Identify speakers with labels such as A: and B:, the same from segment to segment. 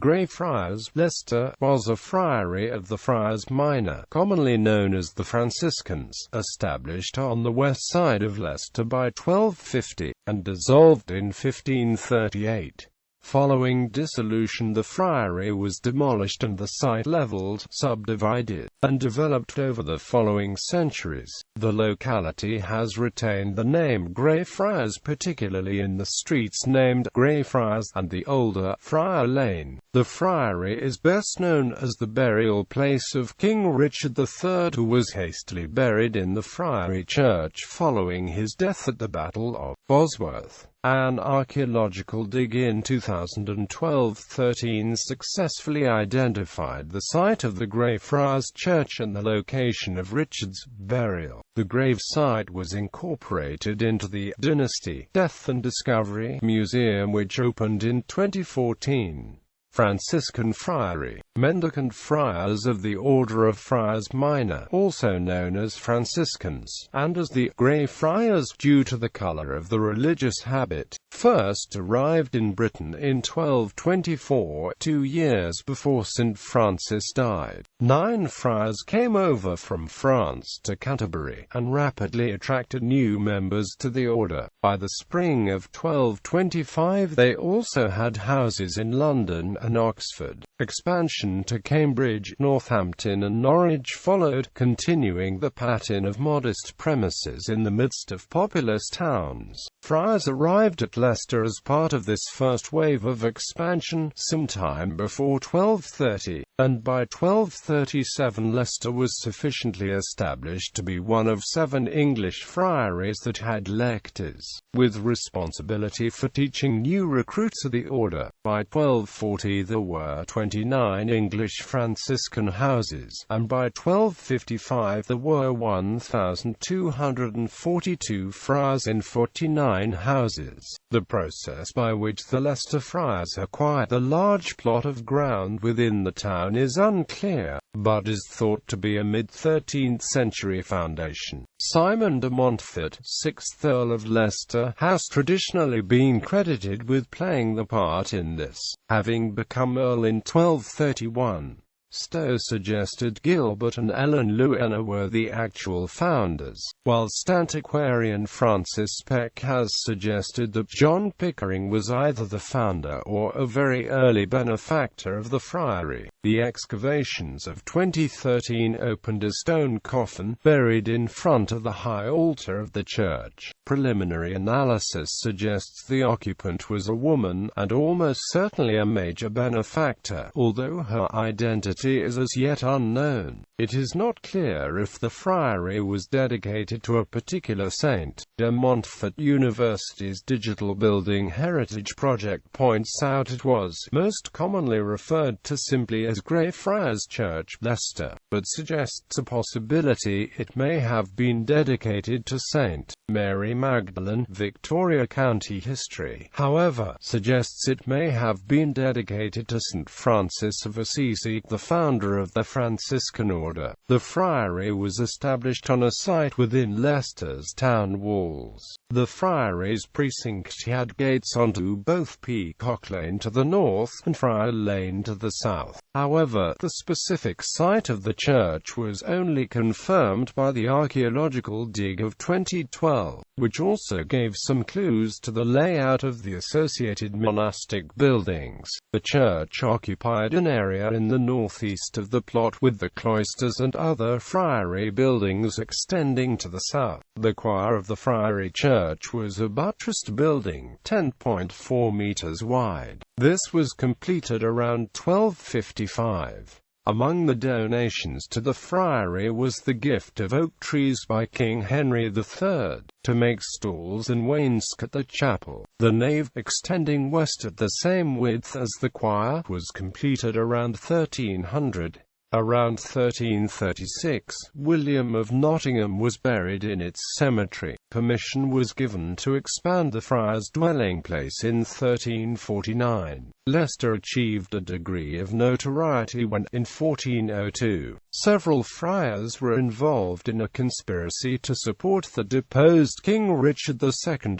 A: Greyfriars, Leicester, was a friary of the Friars Minor, commonly known as the Franciscans, established on the west side of Leicester by 1250, and dissolved in 1538. Following dissolution, the friary was demolished and the site leveled, subdivided, and developed over the following centuries. The locality has retained the name Greyfriars, particularly in the streets named Greyfriars and the older Friar Lane. The friary is best known as the burial place of King Richard III, who was hastily buried in the Friary church following his death at the Battle of Bosworth. An archaeological dig in 2012-13 successfully identified the site of the Greyfriars Church and the location of Richard's burial. The grave site was incorporated into the Dynasty, Death and Discovery Museum, which opened in 2014. Franciscan Friary, Mendicant Friars of the Order of Friars Minor, also known as Franciscans, and as the Greyfriars due to the color of the religious habit, first arrived in Britain in 1224, 2 years before St. Francis died. 9 friars came over from France to Canterbury, and rapidly attracted new members to the order. By the spring of 1225 they also had houses in London and Oxford. Expansion to Cambridge, Northampton and Norwich followed, continuing the pattern of modest premises in the midst of populous towns. Friars arrived at Leicester as part of this first wave of expansion, sometime before 1230, and by 1237 Leicester was sufficiently established to be one of 7 English friaries that had lectors, with responsibility for teaching new recruits of the order. By 1240 there were 29 English Franciscan houses, and by 1255 there were 1,242 friars in 49 houses. The process by which the Leicester friars acquired the large plot of ground within the town is unclear, but is thought to be a mid-13th century foundation. Simon de Montfort, 6th Earl of Leicester, has traditionally been credited with playing the part in this, having become Earl in 1231. Stowe suggested Gilbert and Ellen Lewena were the actual founders, whilst antiquarian Francis Peck has suggested that John Pickering was either the founder or a very early benefactor of the friary. The excavations of 2013 opened a stone coffin, buried in front of the high altar of the church. Preliminary analysis suggests the occupant was a woman, and almost certainly a major benefactor, although her identity is as yet unknown. It is not clear if the friary was dedicated to a particular saint. De Montfort University's Digital Building Heritage Project points out it was most commonly referred to simply as Greyfriars Church, Leicester, but suggests a possibility it may have been dedicated to St. Mary Magdalene. Victoria County History, however, suggests it may have been dedicated to St. Francis of Assisi, the founder of the Franciscan order. The friary was established on a site within Leicester's town walls. The friary's precinct had gates onto both Peacock Lane to the north and Friar Lane to the south. However, the specific site of the church was only confirmed by the archaeological dig of 2012, which also gave some clues to the layout of the associated monastic buildings. The church occupied an area in the northeast of the plot, with the cloisters and other friary buildings extending to the south. The choir of the friary church was a buttressed building, 10.4 meters wide. This was completed around 1255. Among the donations to the friary was the gift of oak trees by King Henry III, to make stalls and wainscot the chapel. The nave, extending west at the same width as the choir, was completed around 1300. Around 1336, William of Nottingham was buried in its cemetery. Permission was given to expand the friars' dwelling place in 1349. Leicester achieved a degree of notoriety when, in 1402, several friars were involved in a conspiracy to support the deposed King Richard II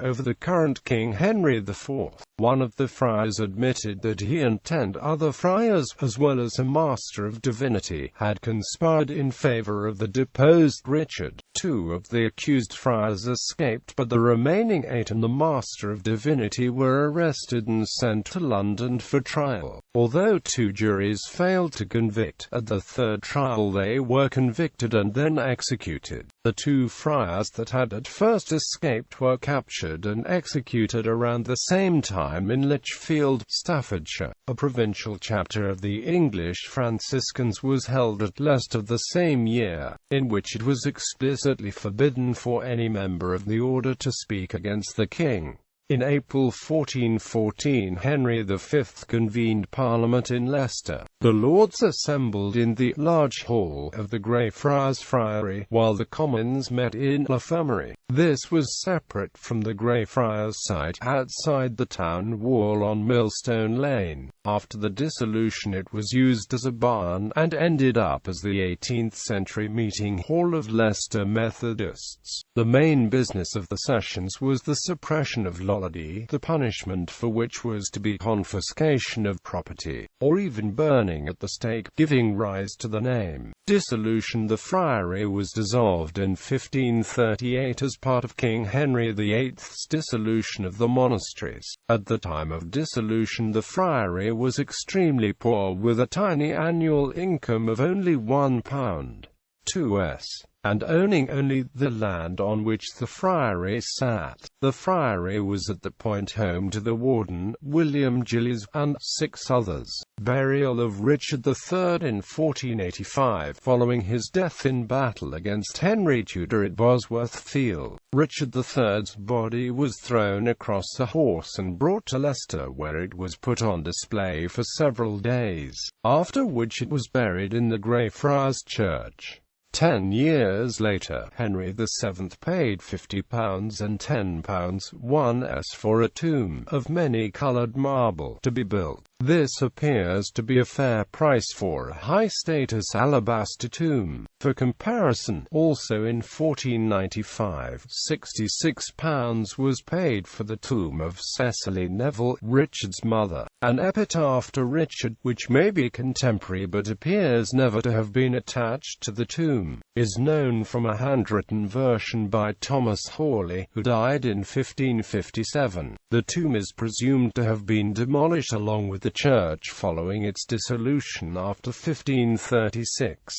A: over the current King Henry IV. One of the friars admitted that he and 10 other friars, as well as a Master of Divinity, had conspired in favor of the deposed Richard. 2 of the accused friars escaped, but the remaining 8 and the Master of Divinity were arrested and sent to London for trial. Although 2 juries failed to convict, at the third trial they were convicted and then executed. The 2 friars that had at first escaped were captured and executed around the same time in Lichfield, Staffordshire. A provincial chapter of the English Franciscans was held at Leicester the same year, in which it was explicitly forbidden for any member of the order to speak against the king. In April 1414, Henry V convened Parliament in Leicester. The Lords assembled in the large hall of the Greyfriars Friary, while the Commons met in l'infirmary. This was separate from the Greyfriars site outside the town wall on Millstone Lane. After the dissolution it was used as a barn, and ended up as the 18th-century meeting hall of Leicester Methodists. The main business of the sessions was the suppression of locality, the punishment for which was to be confiscation of property, or even burning at the stake, giving rise to the name Dissolution. The Friary was dissolved in 1538 as part of King Henry VIII's dissolution of the monasteries. At the time of dissolution the Friary was extremely poor, with a tiny annual income of only £1.2s, and owning only the land on which the friary sat. The friary was at that point home to the warden, William Gillies, and 6 others. Burial of Richard III in 1485, following his death in battle against Henry Tudor at Bosworth Field. Richard III's body was thrown across a horse and brought to Leicester, where it was put on display for several days, after which it was buried in the Greyfriars Church. 10 years later, Henry VII paid £50 and £10 for a tomb of many-coloured marble to be built. This appears to be a fair price for a high-status alabaster tomb. For comparison, also in 1495, £66 was paid for the tomb of Cecily Neville, Richard's mother. An epitaph to Richard, which may be contemporary but appears never to have been attached to the tomb, is known from a handwritten version by Thomas Hawley, who died in 1557. The tomb is presumed to have been demolished along with the church following its dissolution after 1536.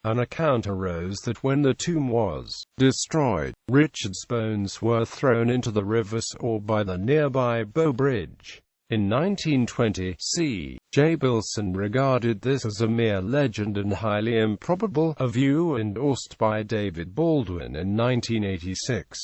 A: An account arose that when the tomb was destroyed, Richard's bones were thrown into the river or by the nearby Bow Bridge. In 1920, C. J. Bilson regarded this as a mere legend and highly improbable, a view endorsed by David Baldwin in 1986.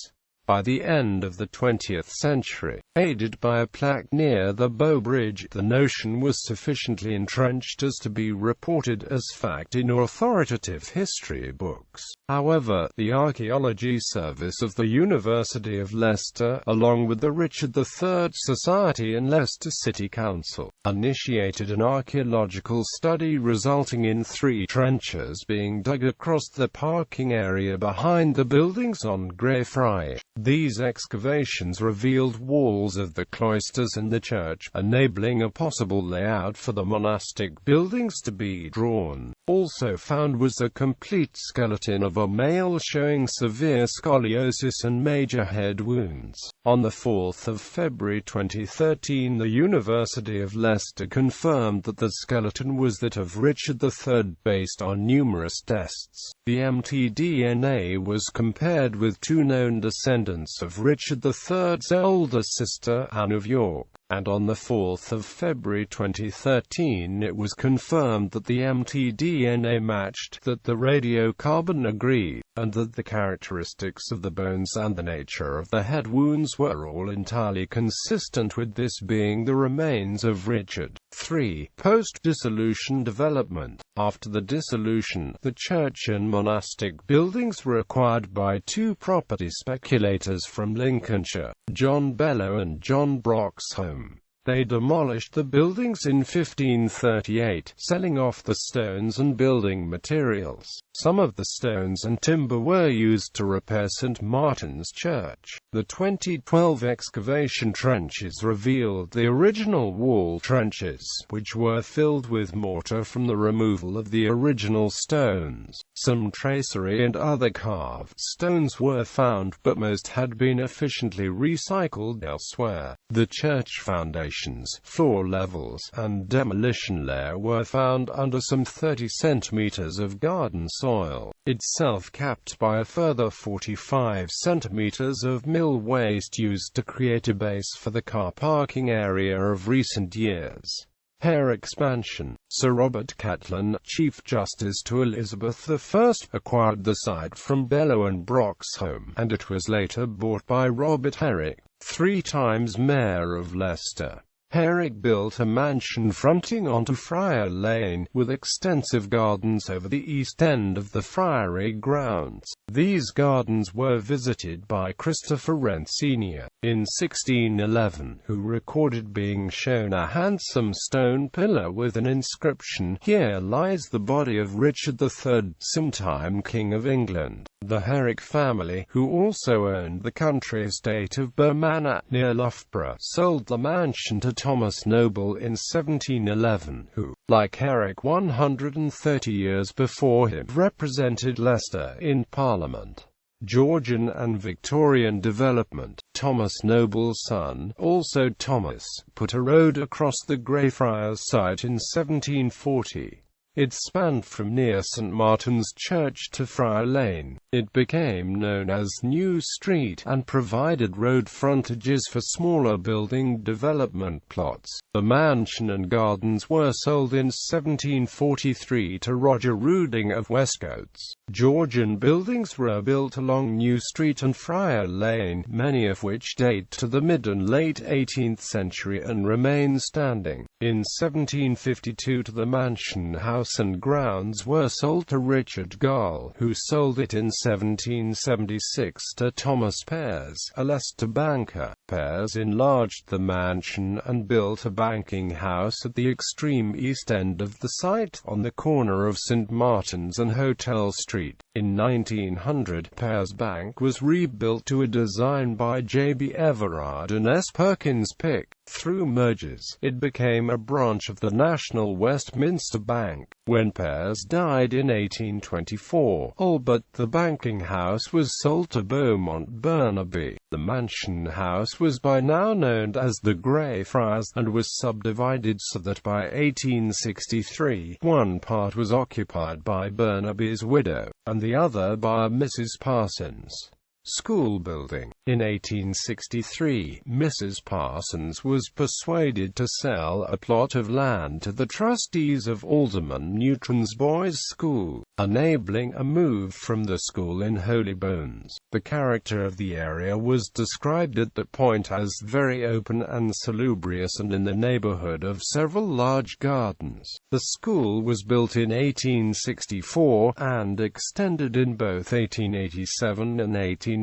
A: By the end of the 20th century, aided by a plaque near the Bow Bridge, the notion was sufficiently entrenched as to be reported as fact in authoritative history books. However, the Archaeology Service of the University of Leicester, along with the Richard III Society and Leicester City Council, initiated an archaeological study resulting in 3 trenches being dug across the parking area behind the buildings on Greyfriars. These excavations revealed walls of the cloisters and the church, enabling a possible layout for the monastic buildings to be drawn. Also found was a complete skeleton of a male showing severe scoliosis and major head wounds. On the 4th of February 2013, the University of Leicester confirmed that the skeleton was that of Richard III based on numerous tests. The mtDNA was compared with 2 known descendants of Richard III's elder sister, Anne of York. and on 4 February 2013 it was confirmed that the mtDNA matched, that the radiocarbon agreed, and that the characteristics of the bones and the nature of the head wounds were all entirely consistent with this being the remains of Richard. 3. Post-dissolution development. After the dissolution, the church and monastic buildings were acquired by two property speculators from Lincolnshire, John Bellow and John Broxholm. They demolished the buildings in 1538, selling off the stones and building materials. Some of the stones and timber were used to repair St. Martin's Church. The 2012 excavation trenches revealed the original wall trenches, which were filled with mortar from the removal of the original stones. Some tracery and other carved stones were found, but most had been efficiently recycled elsewhere. The church foundations, floor levels, and demolition layer were found under some 30 centimeters of garden soil, itself capped by a further 45 centimeters of mill waste used to create a base for the car parking area of recent years. Hair expansion. Sir Robert Catlin, Chief Justice to Elizabeth I, acquired the site from Bellow and Broxholm, and it was later bought by Robert Herrick, 3 times Mayor of Leicester. Herrick built a mansion fronting onto Friar Lane, with extensive gardens over the east end of the Friary grounds. These gardens were visited by Christopher Wren Sr. in 1611, who recorded being shown a handsome stone pillar with an inscription, "Here lies the body of Richard III, sometime King of England." The Herrick family, who also owned the country estate of Burr Manor, near Loughborough, sold the mansion to Thomas Noble in 1711, who, like Herrick 130 years before him, represented Leicester in Parliament. Georgian and Victorian development. Thomas Noble's son, also Thomas, put a road across the Greyfriars site in 1740. It spanned from near St. Martin's Church to Friar Lane. It became known as New Street, and provided road frontages for smaller building development plots. The mansion and gardens were sold in 1743 to Roger Ruding of Westcotes. Georgian buildings were built along New Street and Friar Lane, many of which date to the mid and late 18th century and remain standing. In 1752 the mansion house and grounds were sold to Richard Gull, who sold it in 1776 to Thomas Pears, a Leicester banker. Pears enlarged the mansion and built a banking house at the extreme east end of the site, on the corner of St. Martin's and Hotel Street. In 1900, Pears Bank was rebuilt to a design by J.B. Everard and S. Perkins Pick. Through mergers, it became a branch of the National Westminster Bank. When Pears died in 1824, all but the banking house was sold to Beaumont Burnaby. The mansion house was by now known as the Greyfriars, and was subdivided so that by 1863, one part was occupied by Burnaby's widow, and the other by Mrs. Parsons. School building. In 1863, Mrs. Parsons was persuaded to sell a plot of land to the trustees of Alderman Newton's Boys' School, enabling a move from the school in Holybones. The character of the area was described at that point as very open and salubrious, and in the neighborhood of several large gardens. The school was built in 1864, and extended in both 1887 and 1897,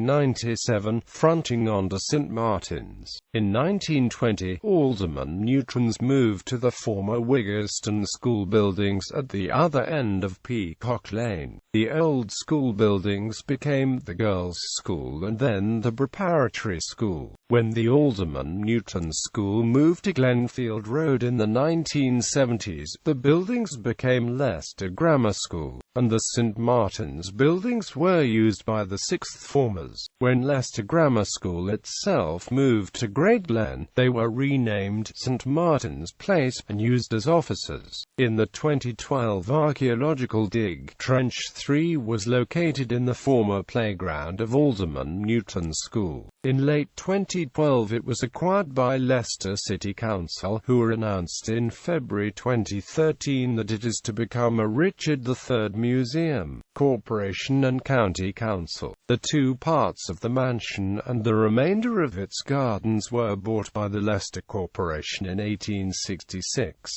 A: fronting onto St. Martin's. In 1920, Alderman Newton's moved to the former Wiggerston school buildings at the other end of Peacock Lane. The old school buildings became the girls' school and then the preparatory school. When the Alderman Newton School moved to Glenfield Road in the 1970s, the buildings became Leicester Grammar School, and the St. Martin's buildings were used by the sixth formers. was. When Leicester Grammar School itself moved to Great Glen, they were renamed St Martin's Place and used as offices. In the 2012 archaeological dig, Trench 3 was located in the former playground of Alderman Newton School. In late 2012 it was acquired by Leicester City Council, who announced in February 2013 that it is to become a Richard III Museum, Corporation and County Council. The two parts of the mansion and the remainder of its gardens were bought by the Leicester Corporation in 1866.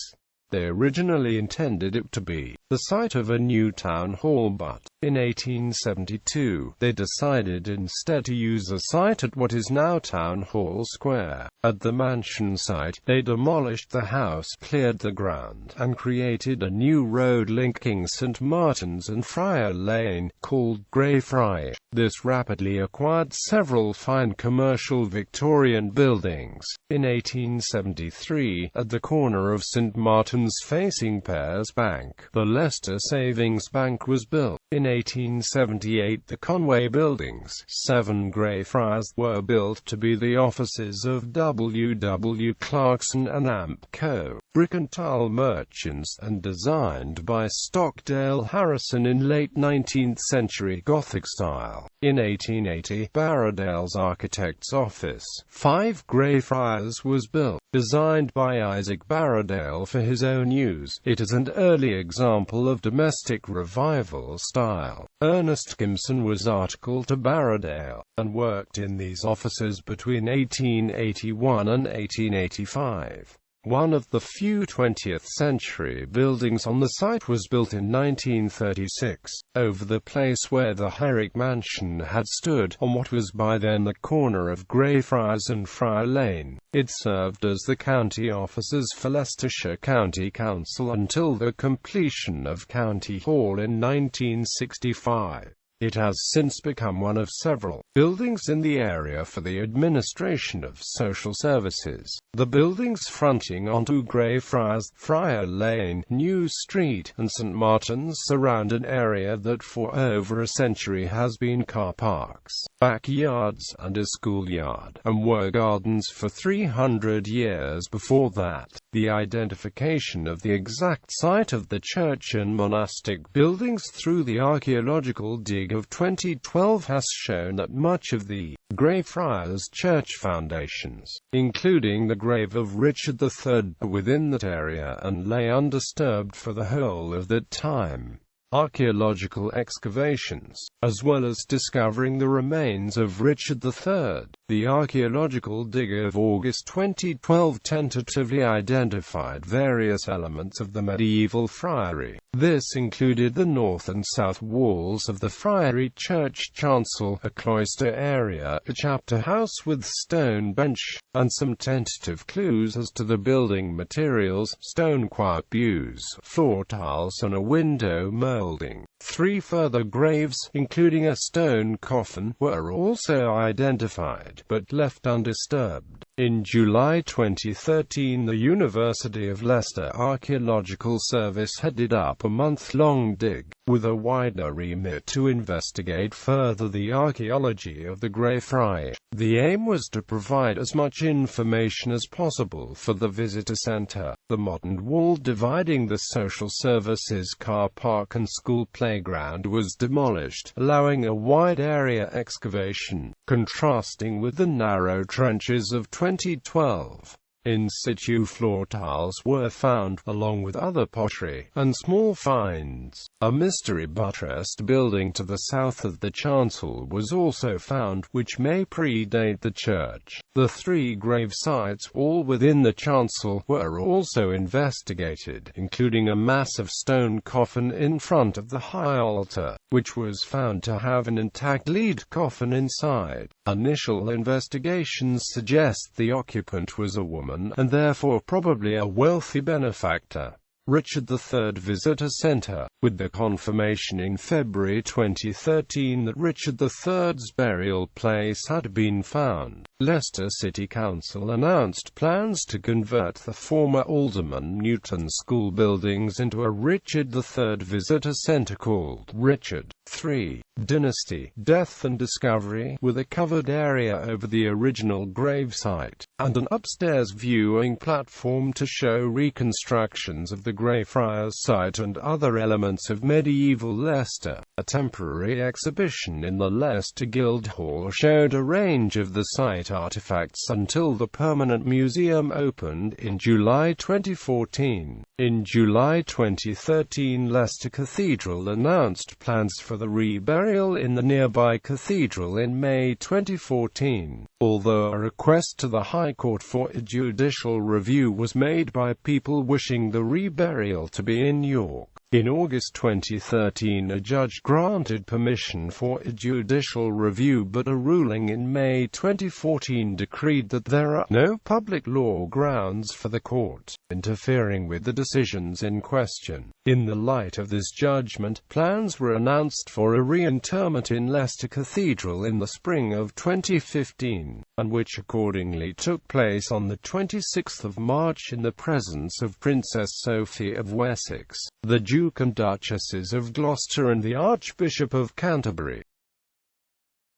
A: They originally intended it to be the site of a new town hall, but in 1872, they decided instead to use the site at what is now Town Hall Square. At the mansion site, they demolished the house, cleared the ground, and created a new road linking St Martin's and Friar Lane, called Greyfriars. This rapidly acquired several fine commercial Victorian buildings. In 1873, at the corner of St Martin's facing Pears Bank, the Leicester Savings Bank was built. In 1878, the Conway Buildings, 7 Greyfriars, were built to be the offices of W. W. Clarkson and Amp Co., brick and tile merchants, and designed by Stockdale Harrison in late 19th century Gothic style. In 1880, Barradale's architect's office, 5 Greyfriars, was built. Designed by Isaac Barradale for his own use, it is an early example of domestic revival style. Ernest Gimson was articled to Barradale, and worked in these offices between 1881 and 1885. One of the few 20th-century buildings on the site was built in 1936, over the place where the Herrick Mansion had stood, on what was by then the corner of Greyfriars and Friar Lane. It served as the county offices for Leicestershire County Council until the completion of County Hall in 1965. It has since become one of several buildings in the area for the administration of social services. The buildings fronting onto Greyfriars, Friar Lane, New Street, and St Martin's surround an area that for over a century has been car parks, backyards, and a schoolyard, and were gardens for 300 years before that. The identification of the exact site of the church and monastic buildings through the archaeological dig of 2012 has shown that much of the Greyfriars church foundations, including the grave of Richard III, are within that area and lay undisturbed for the whole of that time. Archaeological excavations, as well as discovering the remains of Richard III, the archaeological dig of August 2012 tentatively identified various elements of the medieval friary. This included the north and south walls of the Friary church chancel, a cloister area, a chapter house with stone bench, and some tentative clues as to the building materials: stone choir pews, floor tiles, and a window molding. 3 further graves, including a stone coffin, were also identified, but left undisturbed. In July 2013, the University of Leicester Archaeological Service headed up a month-long dig, with a wider remit to investigate further the archaeology of the Greyfriars. The aim was to provide as much information as possible for the visitor centre. The modern wall dividing the social services car park and school playground was demolished, allowing a wide area excavation, contrasting with the narrow trenches of 2012. In situ floor tiles were found, along with other pottery and small finds. A mystery buttressed building to the south of the chancel was also found, which may predate the church. The 3 grave sites, all within the chancel, were also investigated, including a massive stone coffin in front of the high altar, which was found to have an intact lead coffin inside. Initial investigations suggest the occupant was a woman, and therefore probably a wealthy benefactor. Richard III Visitor Centre, with the confirmation in February 2013 that Richard III's burial place had been found. Leicester City Council announced plans to convert the former Alderman Newton School buildings into a Richard III Visitor Centre called Richard 3. Dynasty, Death and Discovery, with a covered area over the original gravesite, and an upstairs viewing platform to show reconstructions of the Greyfriars site and other elements of medieval Leicester. A temporary exhibition in the Leicester Guildhall showed a range of the site artifacts until the permanent museum opened in July 2014. In July 2013, Leicester Cathedral announced plans for the reburial in the nearby cathedral in May 2014, although a request to the High Court for a judicial review was made by people wishing the reburial to be in York. In August 2013, a judge granted permission for a judicial review, but a ruling in May 2014 decreed that there are no public law grounds for the court interfering with the decisions in question. In the light of this judgment, plans were announced for a reinterment in Leicester Cathedral in the spring of 2015, and which accordingly took place on the 26th of March in the presence of Princess Sophie of Wessex, the Duke and Duchesses of Gloucester and the Archbishop of Canterbury.